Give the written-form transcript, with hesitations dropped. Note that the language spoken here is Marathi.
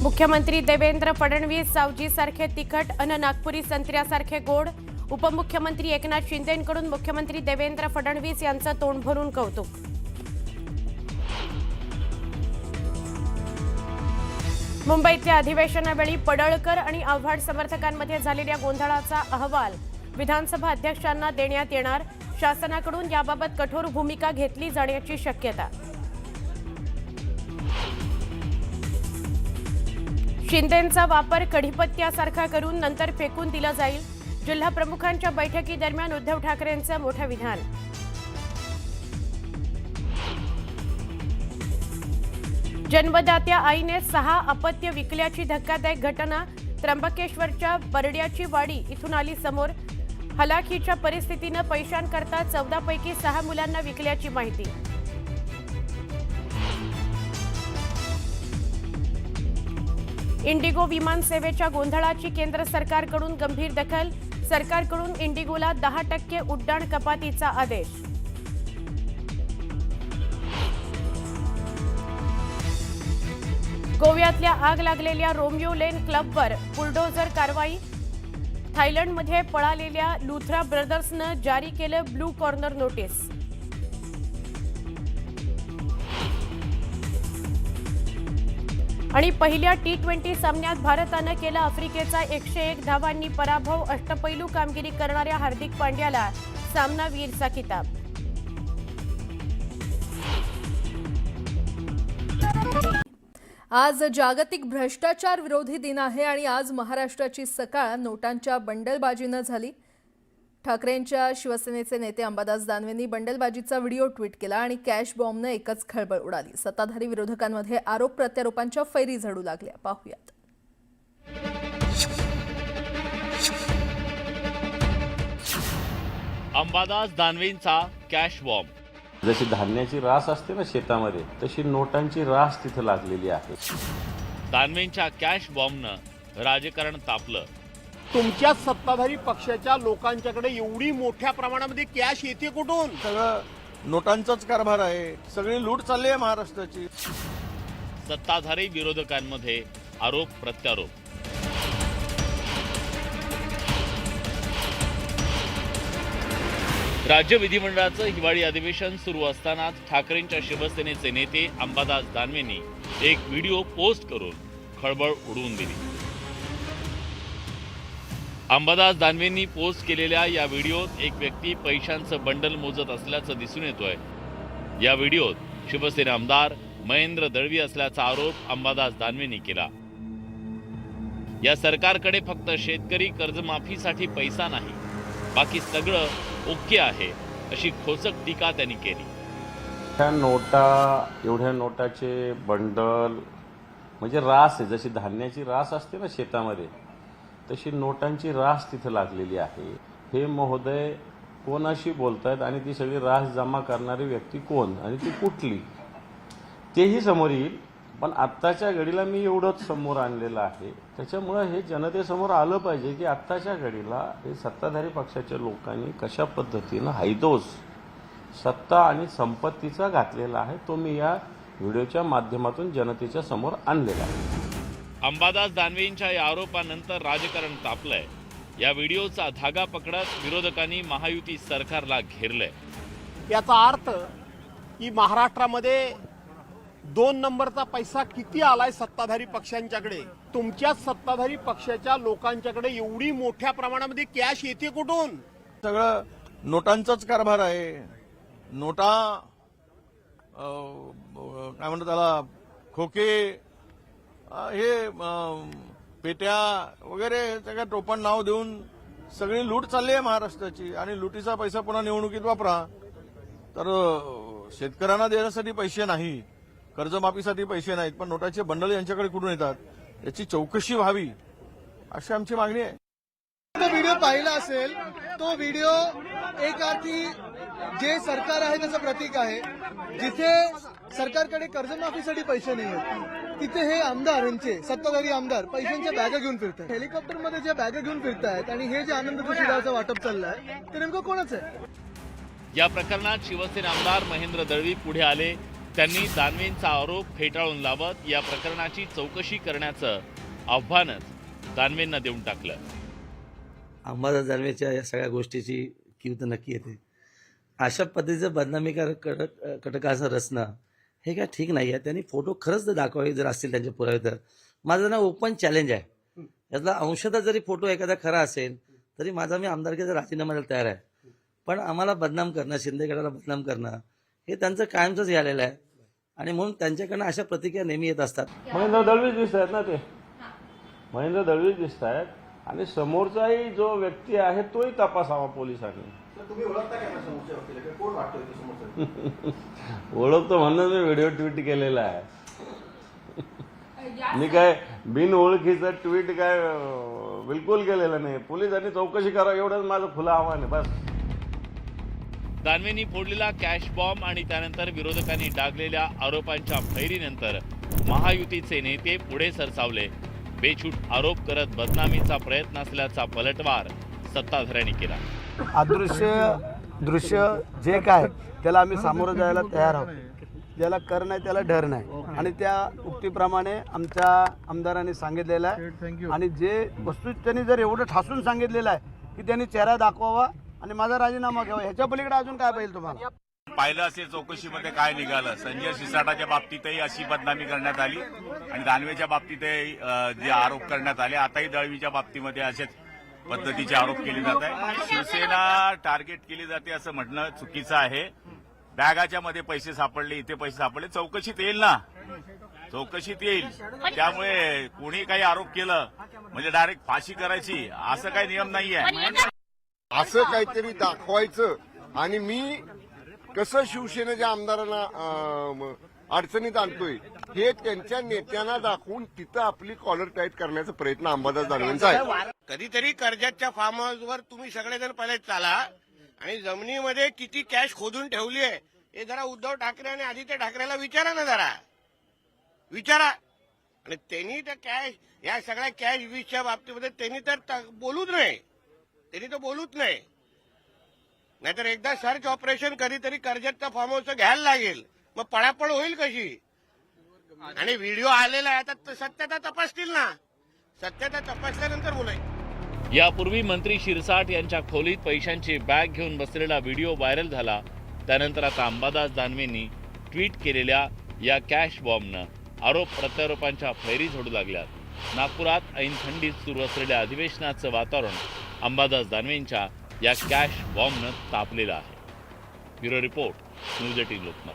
मुख्यमंत्री देवेंद्र फडणवीस सावजीसारखे तिखट अन नागपुरी संत्र्यासारखे गोड। उपमुख्यमंत्री एकनाथ शिंदेंकडून मुख्यमंत्री देवेंद्र फडणवीस यांचं तोंड भरून कौतुक। मुंबईतल्या अधिवेशनावेळी पडळकर आणि आव्हाड समर्थकांमध्ये झालेल्या गोंधळाचा अहवाल विधानसभा अध्यक्षांना देण्यात येणार। शासनाकडून याबाबत कठोर भूमिका घेतली जाण्याची शक्यता। शिंदेंचा वापर कढीपत्त्यासारखा करून नंतर फेकून दिला जाईल। जिल्हा प्रमुखांच्या बैठकीदरम्यान उद्धव ठाकरेंचं मोठं विधान। जन्मदात्या आईने 6 अपत्य विकल्याची धक्कादायक घटना त्र्यंबकेश्वरच्या बरड्याची वाडी इथून आली समोर। हलाखीच्या परिस्थितीनं पैशांकरता 14 पैकी 6 मुलांना विकल्याची माहिती। इंडिगो विमान सेवेच्या गोंधळाची केंद्र सरकारकडून गंभीर दखल। सरकारकडून इंडिगोला 10% उड्डाण कपातीचा आदेश। गोव्यातल्या आग लागलेल्या रोमियो लेन क्लबवर बुलडोझर कारवाई। थायलंडमध्ये पळालेल्या लुथरा ब्रदर्सनं जारी केलं ब्लू कॉर्नर नोटीस। आणि पहिल्या T20 सामन्यात भारतानं केला आफ्रिकेचा 101 धावांनी पराभव। अष्टपैलू कामगिरी करणाऱ्या हार्दिक पांड्याला सामनावीरचा किताब। आज जागतिक भ्रष्टाचार विरोधी दिन आहे आणि आज महाराष्ट्राची सकाळ नोटांच्या बंडलबाजीनं झाली। ठाकरेंच्या शिवसेनेचे नेते अंबादास दानवेंनी बंडलबाजीचा व्हिडिओ ट्विट केला आणि कॅश बॉम्बनं एकच खळबळ उडाली। सत्ताधारी विरोधकांमध्ये आरोप प्रत्यारोपांच्या फैरी झडू लागल्या। पाहूयात। अंबादास दानवेंचा कॅश बॉम्ब। जशी धान्याची रास असते ना शेतामध्ये, तशी नोटांची रास तिथे लागलेली आहे। दानवेंच्या कॅश बॉम्बनं राजकारण तापलं। तुमच्या सत्ताधारी पक्षाच्या लोकांच्याकडे एवढी मोठ्या प्रमाणामध्ये कॅश येते कुठून? सगळं नोटांचाच कारभार आहे। सगळी लूट चालली आहे महाराष्ट्राची। सत्ताधारी विरोधकांमध्ये आरोप प्रत्यारोप। राज्य विधिमंडळाचं हिवाळी अधिवेशन सुरू असतानाच ठाकरेंच्या शिवसेनेचे नेते अंबादास दानवेंनी एक व्हिडिओ पोस्ट करून खळबळ उडवून दिली। अंबादास दानवेंनी पोस्ट केलेल्या या व्हिडिओत एक व्यक्ती पैशांचं बंडल मोजत असल्याचं दिसून येतोय। या व्हिडिओत शिवसेना आमदार महेंद्र दळवी असल्याचा आरोप अंबादास दानवेंनी केला। या सरकारकडे फक्त शेतकरी कर्जमाफीसाठी पैसा नाही, बाकी सगळं ओके आहे, अशी खोचक टीका त्यांनी केली। ह्या नोटा, एवढ्या नोटाचे बंडल म्हणजे रास आहे। जशी धान्याची रास असते ना शेतामध्ये, तशी नोटांची रास तिथे लागलेली आहे। हे महोदय कोणाशी बोलतायत आणि ती सगळी रास जमा करणारी व्यक्ती कोण आणि ती कुठली, तेही समोर येईल। पण आत्ताच्या घडीला मी एवढंच समोर आणलेलं आहे। त्याच्यामुळे हे जनतेसमोर आलं पाहिजे की आत्ताच्या घडीला हे सत्ताधारी पक्षाच्या लोकांनी कशा पद्धतीनं हैदोस सत्ता आणि संपत्तीचा घातलेला आहे, तो मी या व्हिडिओच्या माध्यमातून जनतेच्या समोर आणलेला आहे। अंबादास दानवेंच्या या आरोपानंतर राजकारण तापलंय। या व्हिडिओचा धागा पकडत विरोधकांनी महायुती सरकारला घेरलंय। याचा अर्थ की महाराष्ट्रामध्ये 2 नंबरचा पैसा किती आलाय सत्ताधारी पक्षांच्याकडे। तुमच्या सत्ताधारी पक्षाच्या लोकांच्याकडे एवढी मोठ्या प्रमाणामध्ये कॅश येते कुठून? सगळं नोटांचाच कारभार आहे। नोटा काय म्हणतात त्याला, खोके, हे पेट्या वगैरे सगळ्या टोपण नाव देऊन सगळी लूट चालली आहे महाराष्ट्राची। आणि लुटीचा पैसा पुन्हा निवडणुकीत वापरा। तर शेतकऱ्यांना देण्यासाठी पैसे नाही, कर्जमाफीसाठी पैसे नाहीत, पण नोटाचे बंडल यांच्याकडे कुठून येतात याची चौकशी व्हावी, अशी आमची मागणी आहे। तो व्हिडिओ पाहिला असेल, तो व्हिडिओ एक अर्थी जे सरकार आहे त्याचं प्रतीक आहे। जिथे सरकारकडे कर्जमाफीसाठी पैसे नाही आहेत, तिथे हे आमदार, यांचे सत्ताधारी आमदार पैशांच्या बॅगा घेऊन फिरतात। हेलिकॉप्टरमध्ये ज्या बॅगा घेऊन फिरतायत आणि हे जे आनंद शिराचं वाटप चाललंय, ते नेमकं कोणाचं आहे? या प्रकरणात शिवसेना आमदार महेंद्र दळवी पुढे आले। त्यांनी दानवेंचा आरोप फेटाळून लावत या प्रकरणाची चौकशी करण्याचं आव्हानच दानवेंना देऊन टाकलं. अंबादास दानवेच्या या सगळ्या गोष्टीची कीव तर नक्की येते. अशा पद्धतीचं बदनामी कटकाचं रचणं हे काय ठीक नाही आहे. त्यांनी फोटो खरंच जर दाखवावे जर असतील त्यांचे पुरावे तर माझं ना ओपन चॅलेंज आहे. यातला अंशतः जरी फोटो एखादा खरा असेल तरी मी आमदारकीचा राजीनामा द्यायला तयार आहे. पण आम्हाला बदनाम करणं, शिंदे गटाला बदनाम करणं हे त्यांचं कायमचंच झालेलं आहे आणि म्हणून त्यांच्याकडनं अशा प्रतिक्रिया नेहमी येत असतात. महेंद्र दळवीच दिसत आहेत ना, ते महेंद्र दळवीच दिसत आहेत आणि समोरचाही जो व्यक्ती आहे तोही तपासावा पोलिसांनी. ओळखतो म्हणून मी व्हिडिओ ट्विट केलेला आहे. मी काय बिन ओळखीचं ट्विट काय बिलकुल केलेलं नाही. पोलिसांनी चौकशी करा एवढंच माझं खुलं आव्हान आहे बस. दानवेंनी फोडलेला कॅश बॉम्ब आणि त्यानंतर विरोधकांनी डागलेल्या आरोपांच्या फैरीनंतर महायुतीचे नेते पुढे सरसावले. बेछूट आरोप करत बदनामीचा प्रयत्न असल्याचा पलटवार सत्ताधाऱ्यांनी केला. दृश्य जे काय त्याला आम्ही सामोरं जायला तयार आहोत. ज्याला कर नाही त्याला डर नाही आणि त्या उक्तीप्रमाणे आमच्या आमदारांनी सांगितलेलं आहे आणि जे वस्तू त्यांनी जर एवढं ठासून सांगितलेलं आहे की त्यांनी चेहरा दाखवावा आणि माझा राजीनामा घ्यावा, ह्याच्या पलीकडे अजून काय पाहिजे तुम्हाला? पाहिलं असेल चौकशीमध्ये काय निघालं. संजय सिसाटाच्या बाबतीतही अशी बदनामी करण्यात आली आणि दानवेच्या बाबतीतही जे आरोप करण्यात आले. आताही दळवीच्या बाबतीमध्ये असेच पद्धतीचे आरोप केले जात आहे. शिवसेना टार्गेट केली जाते असं म्हणणं चुकीचं आहे. बॅगाच्या मध्ये पैसे सापडले, इथे पैसे सापडले, चौकशीत येईल ना, चौकशीत येईल. त्यामुळे कोणी काही आरोप केलं म्हणजे डायरेक्ट फाशी करायची असं काही नियम नाहीये. असं काहीतरी दाखवायचं आणि मी कसं शिवसेनेच्या आमदारांना अडचणीत आणतोय हे त्यांच्या नेत्यांना दाखवून तिथं आपली कॉलर टाईट करण्याचा प्रयत्न अंबादास दानवेंचा आहे. कधीतरी कर्जतच्या फार्म हाऊसवर तुम्ही सगळेजण पहिले चाला आणि जमिनीमध्ये किती कॅश खोदून ठेवली आहे हे जरा उद्धव ठाकरे आणि आदित्य ठाकरेला विचारा ना, जरा विचारा. आणि त्यांनी तर कॅश, या सगळ्या कॅश वीसच्या बाबतीमध्ये त्यांनी तर बोलूच नाही, त्यांनी तर बोलूच नाही. नाहीतर एकदा सर्च ऑपरेशन कधीतरी कर्जतच्या फार्म हाऊसचं घ्यायला लागेल, मग पळापळ होईल कशी. आणि व्हिडिओ आलेला आहे आता सत्यता तपासतील ना, सत्यता तपासल्यानंतर बोलाय. यापूर्वी मंत्री शिरसाट यांच्या खोलीत पैशांची बॅग घेऊन बसलेला व्हिडिओ व्हायरल झाला. त्यानंतर आता अंबादास दानवेंनी ट्विट केलेल्या या कॅश बॉम्बनं आरोप प्रत्यारोपांच्या फैरी झोडू लागल्यात. नागपुरात ऐन थंडीत सुरू असलेल्या अधिवेशनाचं वातावरण अंबादास दानवेंच्या या कॅश बॉम्बनं तापलेलं आहे. Bureau report, news 18 Lokmat.